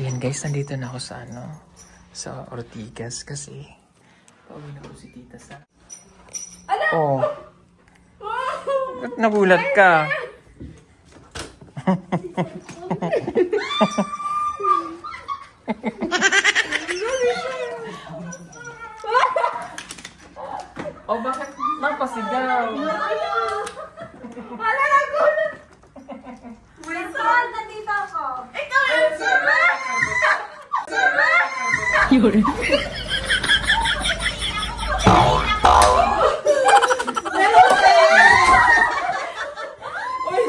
Ayan guys, nandito na ako sa sa Ortigas kasi pauwi na ko si tita sa... Oh! Ba't nagulat ka? Oh, bakit napasigaw? Wala na gulat! Saan nandito ako? Ikaw yung sila! Yun. Uy,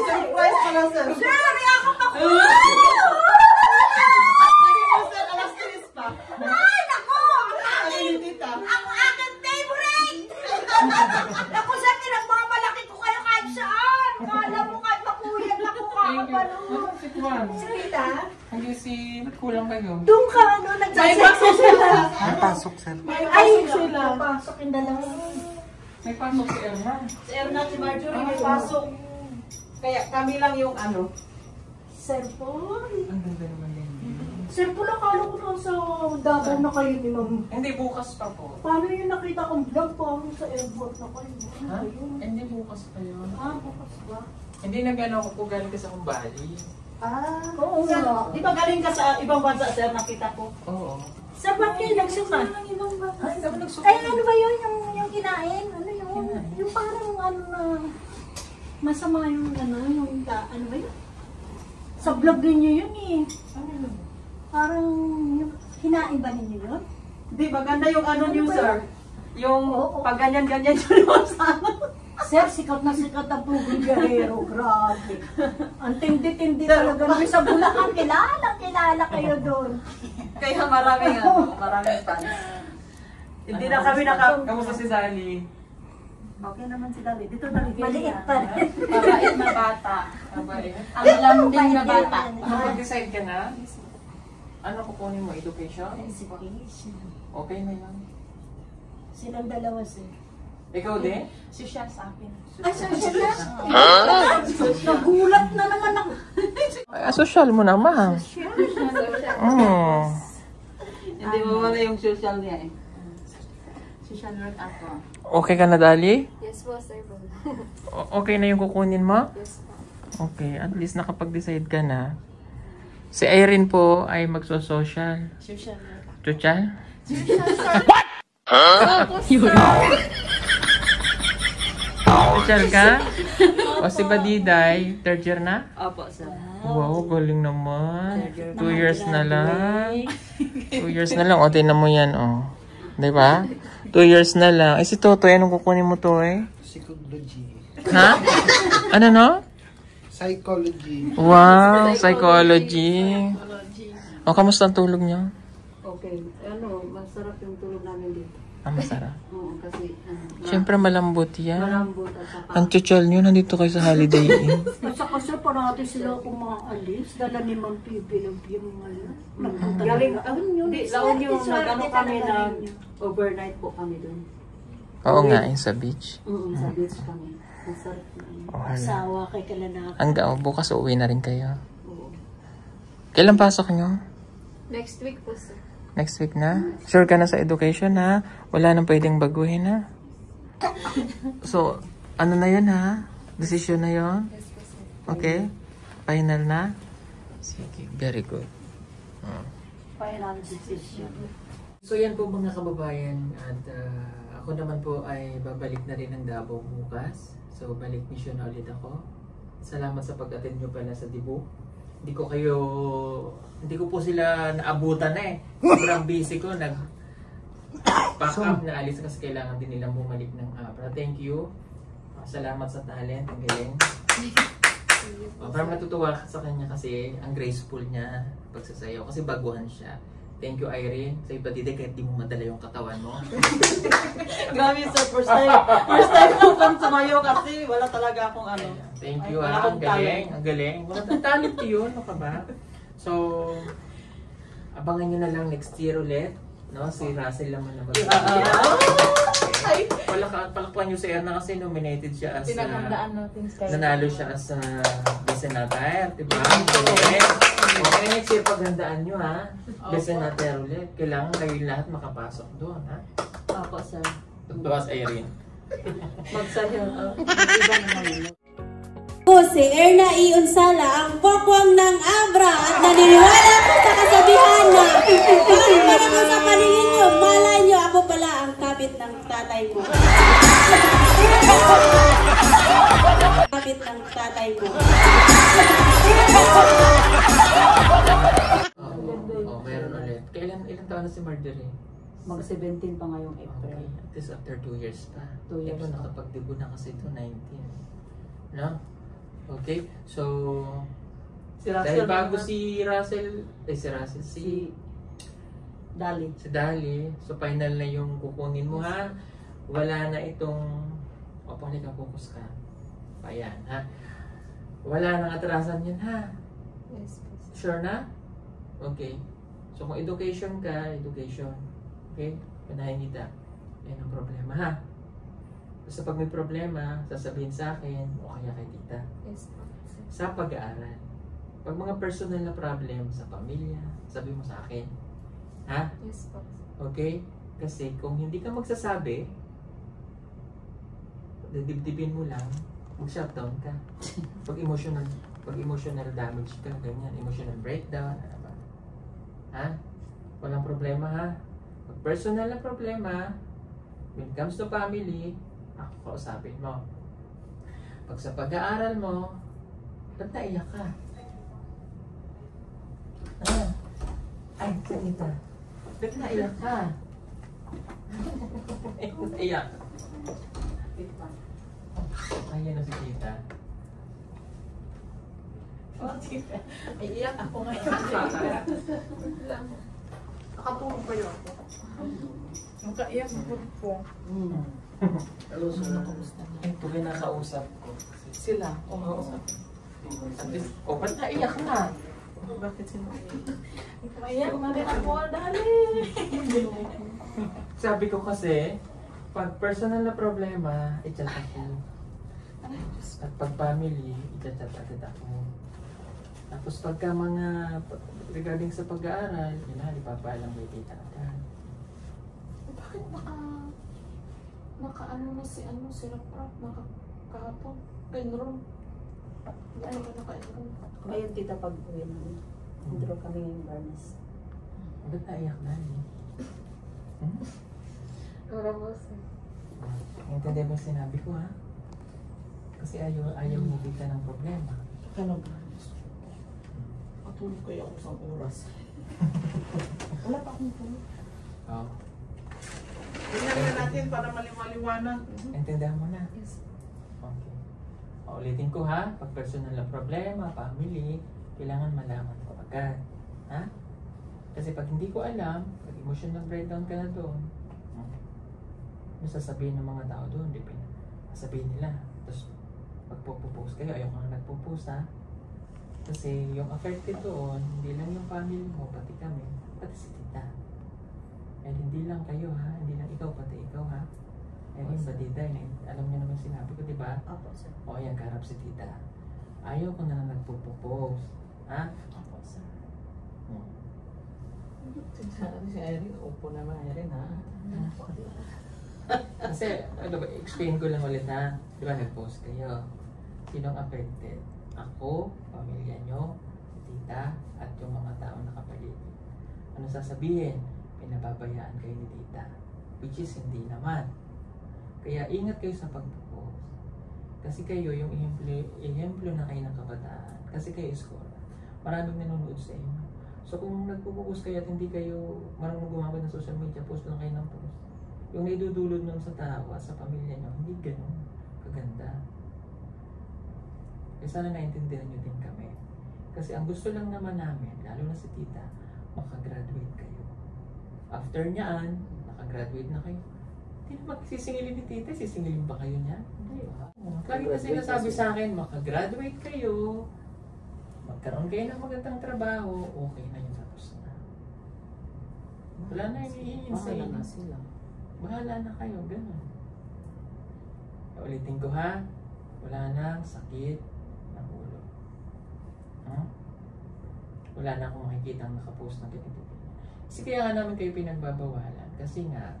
surprise pala, sir. Sherry, ako pa ko! Alas 3 pa. Ay, naku! Tita. Ang aking favorite! Naku, sa pinagmamalaki ko kayo kahit saan! Kala mo kahit makuyag na ko kakabalo. Si Juan. Si Rita? Hindi ba't kulang kayo? Doon ka, nagsasaya sila. May pasok sir. Ay, sila. Pasok yung dalawa. May pasok si Erna. Si Erna, si Marjorie, may pasok. Kaya kami lang yung Cellphone. Ang ganda naman yan. Cellphone, akala ko na sa Davao na kayo ni Ma'am. Hindi, bukas pa po. Paano yung nakita kong vlog po ako sa airport na kayo? Ha? Hindi, bukas pa yun. Ah, bukas ba? Hindi nag-ano ako po, galing kasi akong Bali. Ah, oo nga. Di ba galing ka sa ibang bansa, sir, nakita ko? Oo. Sa ba't kayo nagsuka? Ay, dapat nagsuka. Ay, ano ba yun? Yung kinain? Ano yun? Yung parang ano na... Masama yung yung ano ba yun? Sa vlog ninyo yun eh. Ano yun? Parang yung kinain ba ninyo yun? Di ba ganda yung niyo, ba sir? Yung Oo. pag ganyan-ganyan yun sa Sir, sikat na sikat ang Pugong Guerrero. Grabe. Ang tindi-tindi talaga namin sa Bulacan. Kilala kayo doon. Kaya maraming fans. Hindi na kami Kamusta si Sally? Okay naman si Dali. Dito Dali. Maliit pa rin. Mabait na bata. Mabait. Ang lambing na bata. Nakapag-decide ka na? Ano kukunin mo? Education? Okay na yan. Silang dalawa, sir. Ikaw din? Si siya sa akin. Ay, sir, siya nagulat na naman ako. Ay, social mo naman. Hindi mo wala yung social niya eh. Social work ako. Okay ka na, Dali? Yes po, sir. Okay na yung kukunin mo? Yes po. Okay, at least nakapag-decide ka na. Si Irene po ay magso-social. Social work. Social? What? Social ka? O si Badiday, third year na? Opo, sir. Wow, galing naman. 2 years na lang. 2 years na lang. O, tinan mo yan, o. Diba? 2 years na lang. Eh, si Totoy, anong kukunin mo to, eh? Psychology. Ha? Ano, no? Psychology. Wow, psychology. O, kamusta ang tulog niyo? Okay. Masarap yung tulog namin dito. Ah, masarap. Oo, kasi Siyempre, malambot yan. malambot at saka Ang chuchol niyo, nandito kayo sa Holiday Inn. At saka, sir, parati sila kung maalis. Dala ni Ma'am Pibi ng ngayon. galing, hindi, laon yung nag-ano kami na overnight po kami doon. Oo nga, yung sa beach. Sa beach kami. Masarap na. Oh, hala. Asawa kay Kalanak. Bukas uuwi na rin kayo. Oo. Kailan pasok nyo? Next week po, sir. Next week na? Sure ka na sa education, ha? Wala nang pwedeng baguhin, ha? So, ano na yun, ha? Decision na yun? Yes po, sir. Okay? Final na? Sige, very good. Final decision. So, yan po mga kababayan. At ako naman po ay babalik na rin ng Davao bukas. So, balik mission na ulit ako. Salamat sa pag-attend nyo pala sa Dibu. Hindi ko po sila naabutan eh. Sobrang busy ko. Nag-pack up na alis kasi kailangan din nilang bumalik ng Abra. Thank you. Salamat sa talent. Ang galing. Parang natutuwa ka sa kanya kasi ang graceful niya pagsasayaw. Kasi baguhan siya. Thank you, Irene. Sa iba dide kahit di mo madala yung katawan mo. Grabe, sir. First time ko kung sumayo kasi wala talaga akong Thank you, wala ang akong galing. talent. Ang galing. Wala talent yun. Ano ka ba? So, abangan nyo na lang next year ulit. No, si Russell naman naman. Ay! Palakpan niyo si Erna kasi nominated siya as Pinaghandaan natin sa nanalo siya as Best Senator, diba? Okay. Okay, next year paghandaan niyo ha. Best Senator ulit. Kailangan kayo lahat makapasok doon ha. Opo, sir. Tuwas Irene. Magsahin. Iba naman yun. Ako si Erna E. Unsala, ang pokwang ng Abra at naniniwala ko sa kasabihan na bakit pa naman sa paningin nyo, malay nyo, ako pala ang kapit ng tatay mo. Kapit ng tatay mo. Oh, meron ulit. Ilan taon na si Marjorie? Mag-17 pa ngayong Okay, April. at least after 2 years pa. 2 years Ito, pa. nakapag-debut na kasi ito, 19. No? Okay, so Si dahil Russell bago naman, si Russell, si si Dali. Dali, so final na yung kukunin mo ha. Wala na itong, halika, focus ka. Ayan ha. Wala nang atrasan yan ha. Yes, po. Sure na? Okay. So kung education ka, education. Okay? Panahin kita. Yan ang problema ha. Basta pag may problema, sasabihin sa akin o kaya kay tita. Yes, po. Sa pag-aaral. Pag mga personal na problem sa pamilya, sabi mo sa akin. Ha? Yes, po. Okay? Kasi kung hindi ka magsasabi, dibdibin mo lang, mag-shutdown ka. Pag emotional damage ka, ganyan, emotional breakdown, ano ba? Ha? Walang problema ha? Pag personal na problema, when it comes to family, ako kausapin mo. Pag sa pag-aaral mo, ba't naiyak ka? Ay, salita. Ba't naiyak ka? Naiyak. Ayan na si tita. Iiyak ako ngayon. Nakatulog pa yun ako. Nakaiyak po. Ito kinakausap ko. Sila. Oo. At least, ba't naiyak na? Bakit sila? Iiyak na rin ako, Dali. Sabi ko kasi, pag personal na problema, i-chat ako. At pag family, i-chat agad ako. Tapos pagka mga regarding sa pag-aaral, yun na, ipapaalam mo tita agad. Bakit naka-ano na si Raprap, kahapon, enroll. Ano ka naka-enroll? Ngayon, tita, pag uwi namin. Intro kami ngayong Barnes. Ba't naiyak na eh? Karabos eh. Intindihan mo sinabi ko ha? Kasi ayaw mo kita ng problema. Ano ba? Patulog kayo ako sa oras. Wala pa akong tulog. Oo. Tingnan na natin para maliwaliwanag. Intindihan mo na. Yes. Okay. Ulitin ko ha, pag personal na problema, family, kailangan malaman ko agad. Ha? Kasi pag hindi ko alam, pag emotional breakdown ka na doon, yung sasabihin ng mga tao doon, sasabihin nila. Tapos, pag pupost kayo, ayaw ko na nagpo-post ha. Kasi yung affected doon, hindi lang yung family mo, pati kami, pati si tita. And hindi lang kayo ha, hindi lang ikaw, pati ikaw ha. And yung batida, alam niyo naman sinabi ko, di ba? Opo, sir. O ayan, karap si tita. Ayaw ko na lang nagpo-post. Ha? Opo, sir. Si Irene, upo naman Irene ha. Kasi, ano ba, explain ko lang ulit ha. Di ba, nag-post kayo. Sinong affected? Ako, pamilya nyo, tita, at yung mga taong nakapaligid. Ano sasabihin? Pinababayaan kayo ni tita. Which is hindi naman. Kaya ingat kayo sa pag-post. Kasi kayo, yung ihemplo na kayo ng kabataan. Kasi kayo scholar. Maraming nanonood sa inyo. So kung nagpo-focus kayo at hindi kayo marunong gumamit ng social media, post lang kayo ng post. Yung naidudulod nun sa tao at sa pamilya nyo, hindi ganun kaganda. Kaya sana naintindihan nyo din kami. Kasi ang gusto lang naman namin, lalo na si tita, makagraduate kayo. After nyaan, nakagraduate na kayo. Hindi naman sisingilin ni tita, sisingilin ba kayo niya? Hindi ba? Lagi na sinasabi sa akin, makagraduate kayo, magkaroon kayo ng magandang trabaho, okay na yun, tapos na. Wala na hinihingi sa Bahala inyo. na sila. Bahala na kayo, gano'n. Ulitin ko ha, wala nang sakit ng ulo. Wala na akong makikita ang nakapost na ganito. Kasi kaya nga namin kayo pinagbabawalan. Kasi nga,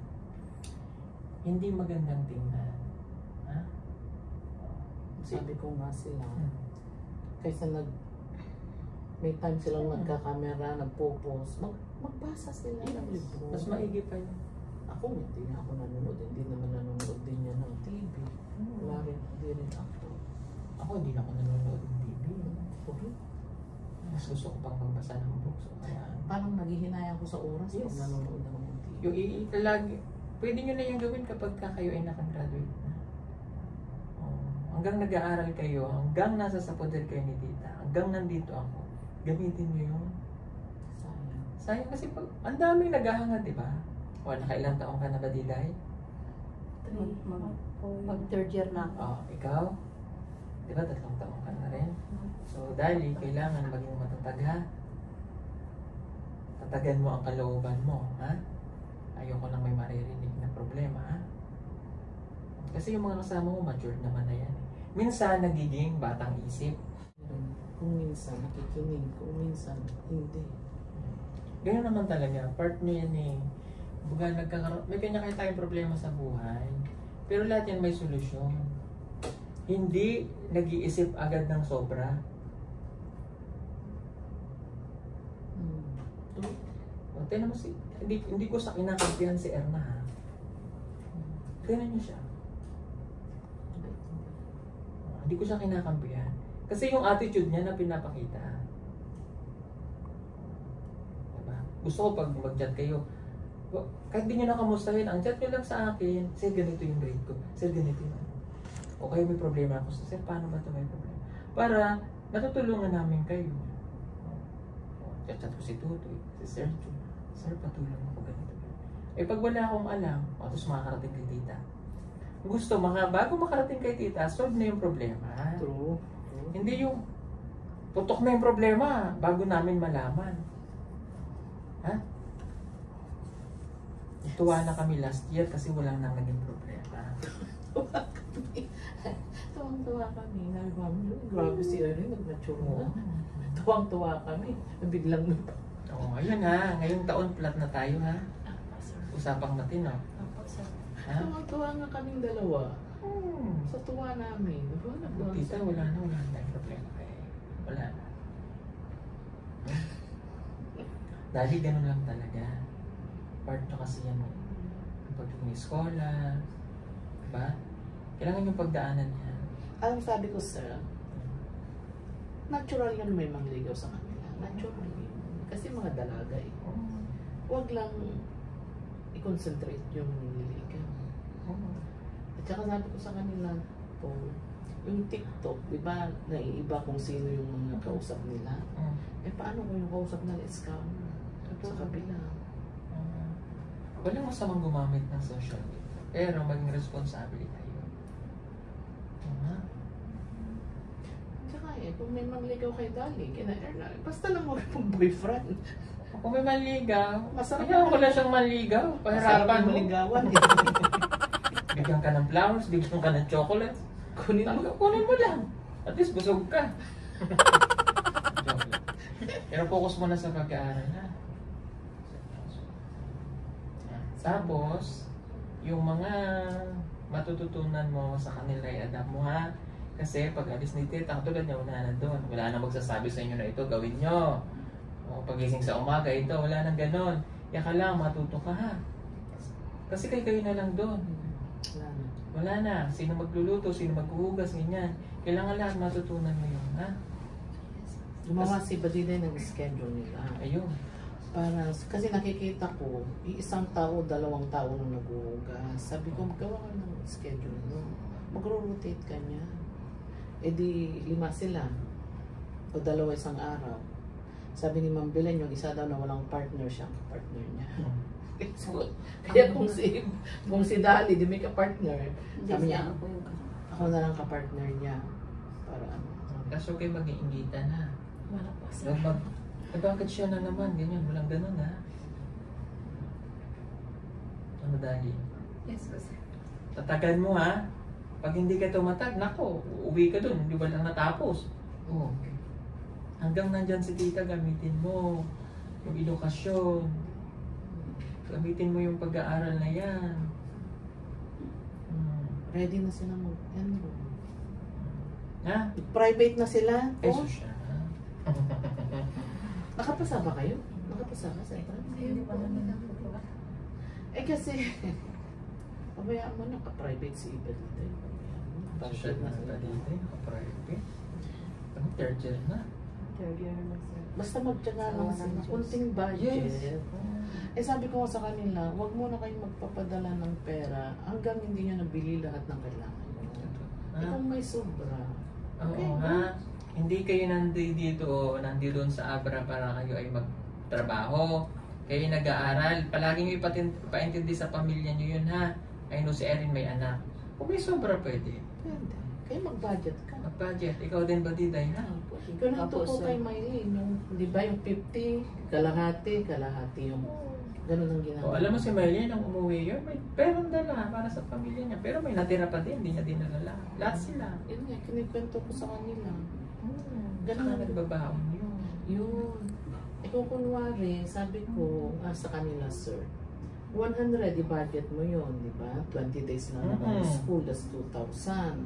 hindi magandang tingnan. Ha? Sabi ko nga sila, kaysa may time silang nagkakamera, nagpo-post, magbasa sila ng libro. Mas maigi pa yun. Ako, hindi na ako nanonood. Hindi naman nanonood din yan ng TV. Wala rin, hindi rin ako. Ako hindi na ako nanonood ng TV. Okay. Mas gusto ko pang magbasa ng books. O kaya, Parang naghihinayang ko sa oras Yes. pag nanonood ako ng TV. yung lagi, pwede nyo na yung gawin kapag kayo ay nakagraduate na. Hanggang nag-aaral kayo, hanggang nasa sa poder kayo ni tita, hanggang nandito ako, gamitin nyo yun. Sayang. Sayang kasi pag, ang daming naghahanga, di ba? O, nakailang taong ka na ba, Diday? Mag third year na ako. O, ikaw? Di ba, 3 taong ka na rin? So, dali, kailangan maging matatag, ha? Tatagan mo ang kalooban mo, ha? Ayoko lang may maririnig na problema, ha? Kasi yung mga kasama mo, mature naman na yan. Minsan, nagiging batang isip. Kung minsan nakikinig, kung minsan hindi. Ganyan naman talaga, part nyo yan eh. Buga, may kanya-kanya tayong problema sa buhay. Pero lahat yan may solusyon. Hindi nag-iisip agad ng sobra. O, tignan mo hindi ko sa kinakampihan si Erna, ha? Tignan niyo siya. Hindi ko siya kinakampihan. Kasi yung attitude niya na pinapakita. Diba? Gusto ko pag mag-chat kayo, kahit di nyo nakamustahin, ang chat nyo lang sa akin, sir, ganito yung grade ko. Sir, ganito yung ano. O kayo may problema ako. Sir, paano ba ito may problema? Para natutulungan namin kayo. Chat ko si Tutoy, si Sergio. Sir, patulong ako ganito. Eh pag wala akong alam, tapos makakarating kay tita. Gusto, bago makarating kay tita, solve na yung problema. True. Hindi yung putok na yung problema bago namin malaman. Ha? Tuwa na kami last year kasi walang nang naging problema. Tuwang-tuwa kami. Grabe si Erin, nag-mature na. Tuwang-tuwa kami. Biglang Oo, ayun ha. Ngayong taon flat na tayo ha. Usapang matino. Ha? tuwang-tuwa nga kaming dalawa. Sa tuwa namin. Tita, wala na yung problema kayo. Wala na. Dahil ganun lang talaga. Part nyo kasi yan. Yung pagdating ng eskola. Diba? Kailangan yung pagdaanan niya. Alam, sabi ko, sir, natural yun may mangligaw sa kanila. Natural yun. Kasi mga dalaga eh. Huwag lang i-concentrate yung nililigaw. At saka sabi ko sa kanila, yung TikTok, di ba, naiiba kung sino yung mga kausap nila. Eh, paano kung yung kausap nila is scam? Sa kabila. Walang masamang gumamit ng social media. Pero maging responsable tayo. Tsaka kung may mangligaw kay Dali, kina Erna, basta lang huwag pong boyfriend. Kung may manligaw, Masarap ayaw ko na siyang manligaw. Pahirapan mo. maligawan. Bigyan ka ng flowers, bigyan ka ng chocolates. Kunin mo. Kunin mo lang. At least busog ka. Joke lang. Pero focus mo na sa pag-aaral ha. Tapos, yung mga matututunan mo sa kanila i-adapt mo ha. Kasi pag alis ni tita, tulad niya, wala na doon. Wala na magsasabi sa inyo na ito, gawin nyo. O pagising sa umaga, ito, wala nang ganon. Yaka lang, matuto ka ha. Kasi kayo na lang doon. Wala na. Sino magluluto, sino maghuhugas, ganyan. Kailangan lahat matutunan mo yun, ha? Gumawa si Badiday ng schedule nila. Ayun. Para, kasi nakikita ko, isang tao, 2 tao nung naghuhugas. Sabi ko, magawa ka ng schedule mo. Magro-rotate ka niya. E di 5 sila. O 2 isang araw. Sabi ni Ma'am Belen, yung isa daw na walang partner siya, partner niya. So, kaya kung si Dali, di may ka-partner. Sabi niya, ako na lang ka-partner niya. Para ano. Kaso kayo mag-iingitan, ha? Wala po, sir. Bakit siya na naman, ganyan, walang ganun, ha? Ano dali? Yes, sir. Tatagan mo ha. Pag hindi ka tumatag, nako, uuwi ka dun. Hindi ba lang natapos? Oh. Hanggang nandyan si tita, gamitin mo yung edukasyon. Gamitin mo yung pag-aaral na yan. Ready na sila mag-enroll. Ha? Private na sila. Eso Oh, siya. nakapasa ba kayo? Nakapasa ka sa entrance? Hindi pa namin Eh kasi, pabayaan mo, naka-private si Iba dito. Social na sila dito, naka-private. Ano, third year na. Third year naman sir. Basta magtyaga lang Wala sila. nang Kunting budget. Yes. Eh sabi ko sa kanila, wag muna kayong magpapadala ng pera hanggang hindi nyo nabili lahat ng kailangan nyo. Eh kung may sobra, okay, Oo ha. Hindi kayo nandito o nandito doon sa Abra para kayo ay magtrabaho. Kayo nag-aaral. Palagi nyo ipaintindi sa pamilya nyo yun ha. I know si Erin may anak. Kung may sobra pwede. pwede. Kaya mag-budget ka. Mag-budget. Ikaw din ba Diday ha? Ganun to po kay Maylene, yung, di ba yung 50, kalahati yung, ganun ang ginagawa. O, alam mo si Maylene nang umuwi yun, may perang dala para sa pamilya niya. Pero may natira pa din, hindi niya dinala. Lahat sila. Yun nga, kinikwento ko sa kanila. Ganun na nagbabaon yun. Yun. Eh kung kunwari, sabi ko sa kanila, sir, 100, i-budget mo yun, di ba? 20 days na naman school, that's 2,000.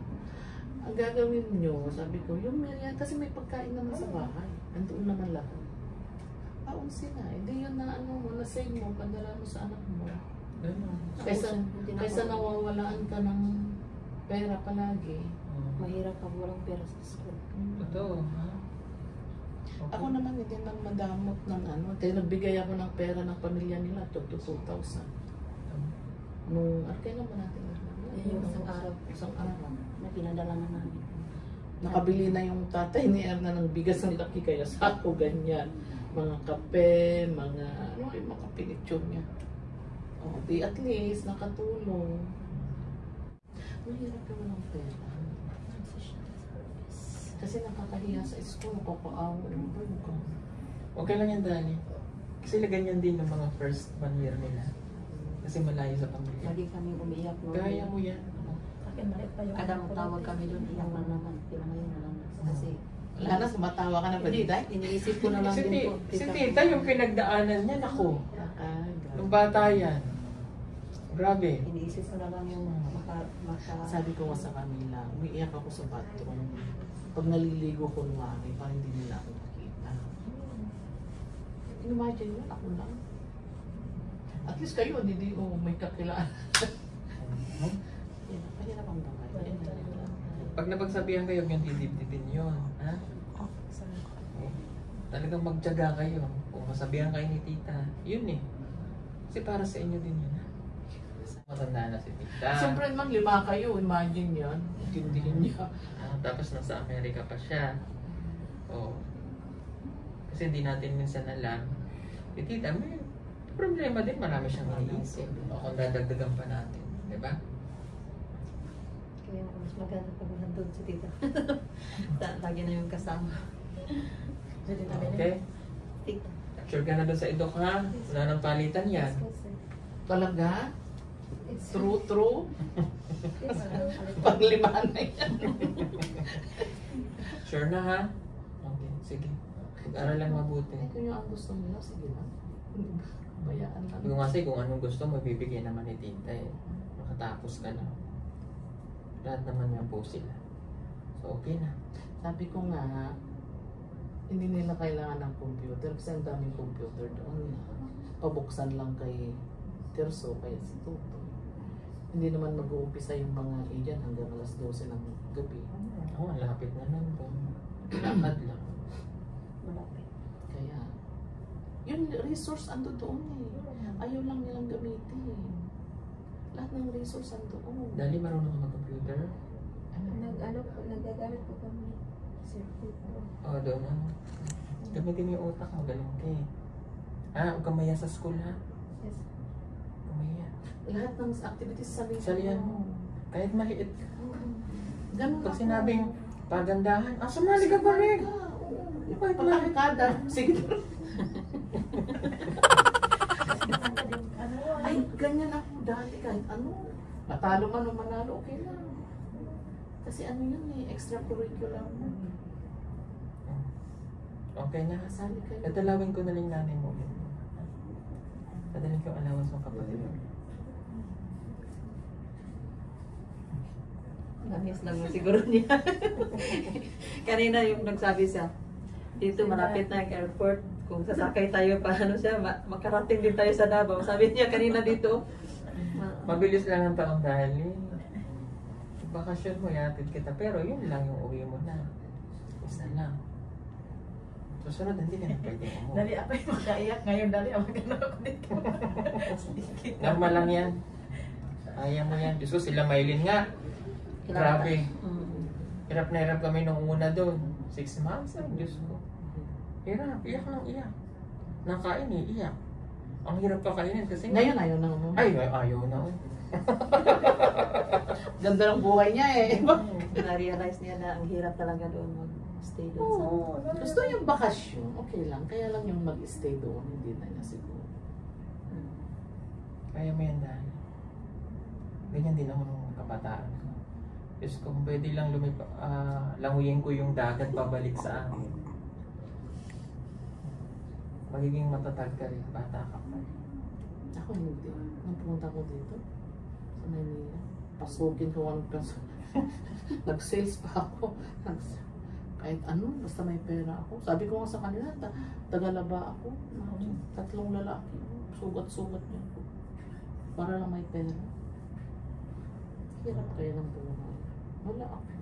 Ang gagawin nyo, sabi ko, yung merienda, kasi may pagkain naman sa bahay. Andoon naman lahat. Paon sila. Hindi yun na ano mo, na-save mo, pandala mo sa anak mo. Ganun. Kaysa nawawalaan ka ng pera palagi. Mahirap pag walang pera sa school. Totoo ha? Okay. Ako naman hindi naman madamot ng ano. Dahil nagbigay ako ng pera ng pamilya nila, to 2,000. Nung, kailan ba natin? Yung isang araw. Isang araw. Na pinadala na namin. Nakabili na yung tatay ni Erna ng bigas ng laki, kaya sako ganyan. Mga kape, mga ano yung mga pinitsyon niya. Oh, di at least nakatulong. Mahirap ka walang pera. Kasi nakakahiya sa school, nakakaawa ng bird ko. Okay lang yan, Dani. Kasi ganyan din ng mga first 1 year nila. Kasi malayo sa pamilya. Lagi kami umiyak. No? Kaya mo yan. Akin maliit pa yung Kada tawag kami doon, iyak lang naman. Pinangayon na lang. Kasi Wala na, sumatawa ka na ba, Diday? iniisip ko na lang Si, din po. si tita, yung pinagdaanan niya, naku. Nung bata yan. Grabe. Iniisip ko na lang yung Sabi ko nga sa kanila, umiiyak ako sa bathroom. Pag naliligo ko kunwari, parang hindi nila ako makita. Imagine yun, ako lang. At least kayo, hindi may kakilaan. Yan, mahirap ang buhay. Pag napagsabihan kayo, yung didibdibin yun. Ha? Talagang magtiyaga kayo. Kung masabihan kayo ni tita, yun eh. Kasi para sa inyo din yun, ha? Matanda na si tita. Siyempre naman, 5 kayo, imagine yan. Tindihin niya. Tapos nasa Amerika pa siya. Oh. Kasi hindi natin minsan alam. Si tita, may problema din. Marami siyang iniisip. O kung dadagdagan pa natin. Diba? Kaya mas maganda pag nandun si tita. Lagi na yung kasama. Okay? Tita. Sure ka na doon sa Edok ha? Wala nang palitan yan. Talaga? True? Panglima na yan. Sure na ha? Okay, sige. Pag-aral lang mabuti. Kung yung ang gusto nila, sige na. Bayaan lang. Kung kasi kung anong gusto mo, bibigyan naman ni tita eh. Makatapos ka na. Lahat naman yan po sila. So okay na. Sabi ko nga, hindi nila kailangan ng computer kasi ang daming computer doon. Pabuksan lang kay Terso, kaya si Toto. Hindi naman mag-uumpisa yung mga agent hanggang alas 12 ng gabi. Oo, lapit na lang po. Lakad lang. Malapit. Kaya, yung resource ando doon eh. Ayaw lang nilang gamitin. Lahat ng resource ando doon. Dali, marunong ka mag-computer? Nagagamit po kami. Circuit po. Oo, doon ano. Gamitin mo yung utak mo, galing ka eh. Huwag kang maya sa school ha? Yes. Kumaya. Lahat ng activities Salihan mo. Kahit maliit ka. Ganun Pag ako. sinabing pagandahan, sumali ka pa rin. Kahit maliit. Patangkada. Sige. Ay, ganyan ako dati kahit ano, matalo man o manalo, okay lang. Kasi ano yun eh, extracurricular mo. Okay na. Kasali kayo. Dadalawin ko na lang nanay mo. Dadalhin ko yung allowance ng kapatid. Namiss lang mo siguro niya. Kanina yung nagsabi siya, dito malapit na yung airport. Kung sasakay tayo, paano siya, makarating din tayo sa Davao. Sabi niya kanina dito. Mabilis lang ang taong dahil. Bakasyon mo, yatid kita. Pero yun lang yung uwi mo na. Isa lang. Susunod, hindi ka na pwede mo. Dali ako yung makaiyak. Ngayon dali ako gano'n ako dito. Normal lang yan. Kaya mo yan. Diyos ko, sila Maylin nga. Grabe. Hirap na hirap kami nung una doon. 6 months ang Diyos ko. Hirap. Iyak ng iyak. Nakain eh, iyak. Ang hirap pa kainin kasi... Ngayon ayaw na mo. Ay, ayaw na. Ganda ng buhay niya eh. Na-realize niya na ang hirap talaga doon mag-stay doon sa... Oo. Gusto yung bakasyon, okay lang. Kaya lang yung mag-stay doon, hindi na niya siguro. Kaya mo yan dahil. Ganyan din ako nung kabataan. Diyos ko, kung pwede lang languyin ko yung dagat pabalik sa akin. Magiging matatag ka rin, bata ka pa. Ako hindi. Nung pumunta ko dito, sa Manila, pasukin ko 1 peso. Nag-sales pa ako. Kahit ano, basta may pera ako. Sabi ko nga sa kanila, tagalaba ako. 3 lalaki. Sugat-sugat niya ako. Para lang may pera. Hirap kaya ng buhay. Wala ako.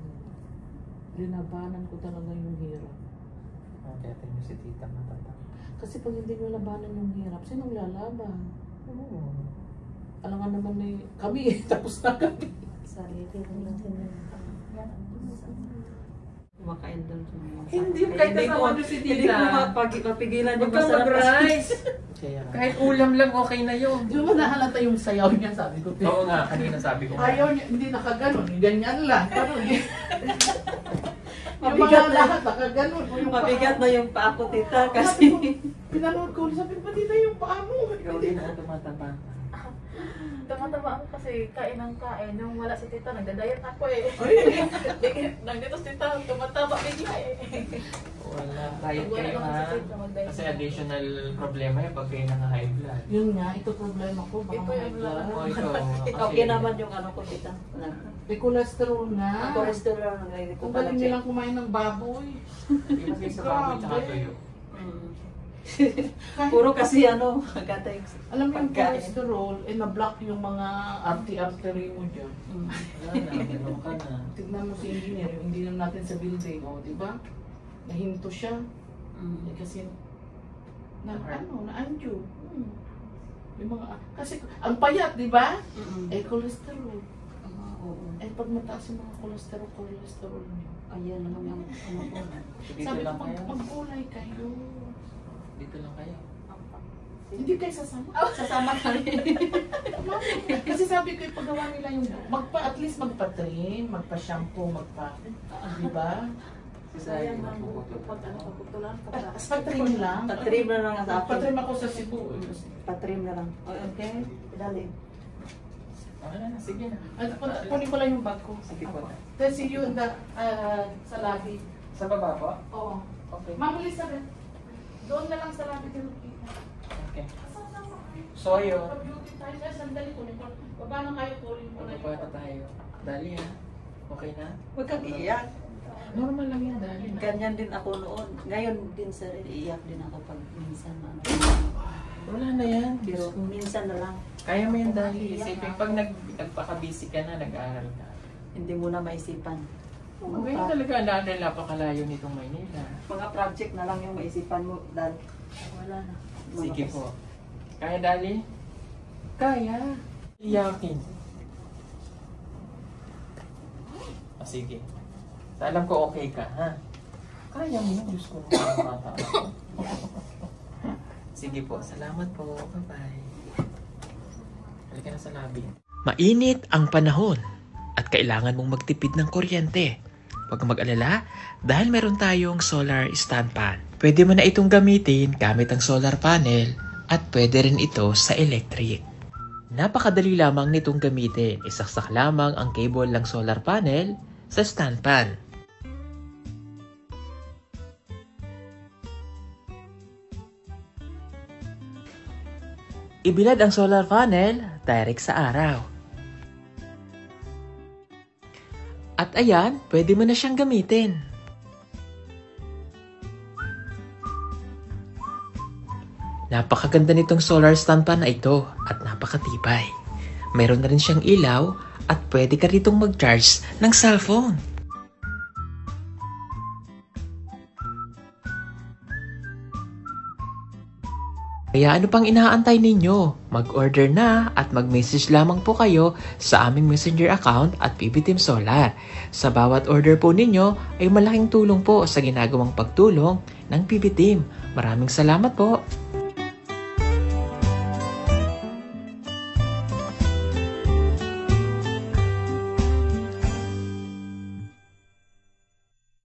Linabanan ko talaga yung hirap. Kaya tayo si tita matatag. Kasi pag hindi nyo labanan yung hirap, sinong lalaban? Alam nga naman eh, kami eh, tapos na kami. Sarili lang natin yun. Kumaka-indulge mo. Hindi, kahit kasama doon si Hindi tita. ko mapigilan yung Huwag kang masarap. mag-rice. Kaya, Kahit ulam lang, okay na yun. di ba nahalata yung sayaw niya, sabi ko. Oo nga, kanina sabi ko. Ayaw niya, hindi nakaganon, ganyan lang. Parang, yung Mabigat mga na. lahat nakaganon. Yung Mabigat na yung paa ko, tita, kasi... Pinanood ko, sabi ko, tita yung paa mo. Ikaw din ako tumataba. Tumataba ako kasi kain ng kain. Nung wala si tita, nagda-diet ako eh. Nandito si tita, tumataba bigla eh. Wala, kahit Wala kayo naman ha. si tita, mag-diet Kasi ako. additional problema yan pag kayo naka-high blood. Yun nga, ito problema ko. Baka Ito yung may O ikaw, Okay naman yung ano ko, tita. may cholesterol na. Ako restaurant ang ngayon ko Kung pala galing check. nilang kumain ng baboy. Ibig sa baboy tsaka tuyo. Puro kasi ano, agata yung Alam mo yung pagkain. cholesterol, eh na-block yung mga artery mo dyan. Wala na, gano'n ka na. Tignan mo si engineer, yung engineer natin sa building, oh, di ba? Nahinto siya. Eh, kasi, na-anjo. Yung mga, kasi, ang payat, di ba? Eh, cholesterol. Eh, pag mataas yung mga cholesterol niyo. Ayan naman yung ano ko. Dito Sabi ko, lang kayo. mag-gulay kayo. Dito lang kayo. Hindi kayo sasama. Sasama kami. Kasi sabi ko, ipagawa nila yung, at least magpa-train, magpa-shampoo, di ba? Sayang lang, magpuputol. pagputulan ka pa. Pa-train lang. Patrim na lang sa akin. Pa-train ako sa Cebu. Patrim na lang. Okay, dali. Okay na, sige na. Kunin ko lang yung bag ko. Sige po. Kasi yun, sa labi. Sa baba po? Oo. Okay. Ma'am Elizabeth, doon na lang sa labi din. Okay. Soyo. Pag-beauty tayo, sandali kunin ko. Baba na kayo, kunin ko na Ano pa tayo? Dali ha. Okay na? Huwag kang iiyak. Normal lang yan, dali. Ganyan din ako noon. Ngayon din sir, iiyak din ako pag minsan ano. Wala na yan. Pero minsan na lang. Kaya mo yan dali. Isipin, pag nagpaka-busy ka na, nag-aaral ka. Hindi mo na maisipan. Ngayon talaga, dahil napakalayo nitong Maynila. Mga project na lang yung maisipan mo. Dahil wala na. Sige po. Kaya dali? Kaya. Iyakin. Sige. Alam ko okay ka, ha? Kaya mo yun, Diyos ko. Bata. Sige po, salamat po. Bye-bye. Halika na sa lobby. Mainit ang panahon at kailangan mong magtipid ng kuryente. Huwag kang mag-alala dahil meron tayong solar stand fan. Pwede mo na itong gamitin gamit ang solar panel at pwede rin ito sa electric. Napakadali lamang nitong gamitin. Isaksak lamang ang cable ng solar panel sa stand pan. Ibilad ang solar panel direct sa araw. At ayan, pwede mo na siyang gamitin. Napakaganda nitong solar stand pan na ito at napakatibay. Meron na rin siyang ilaw at pwede ka ritong mag-charge ng cellphone. Kaya ano pang inaantay ninyo? Mag-order na at mag-message lamang po kayo sa aming messenger account at PB Team Solar. Sa bawat order po ninyo ay malaking tulong po sa ginagawang pagtulong ng PB Team. Maraming salamat po!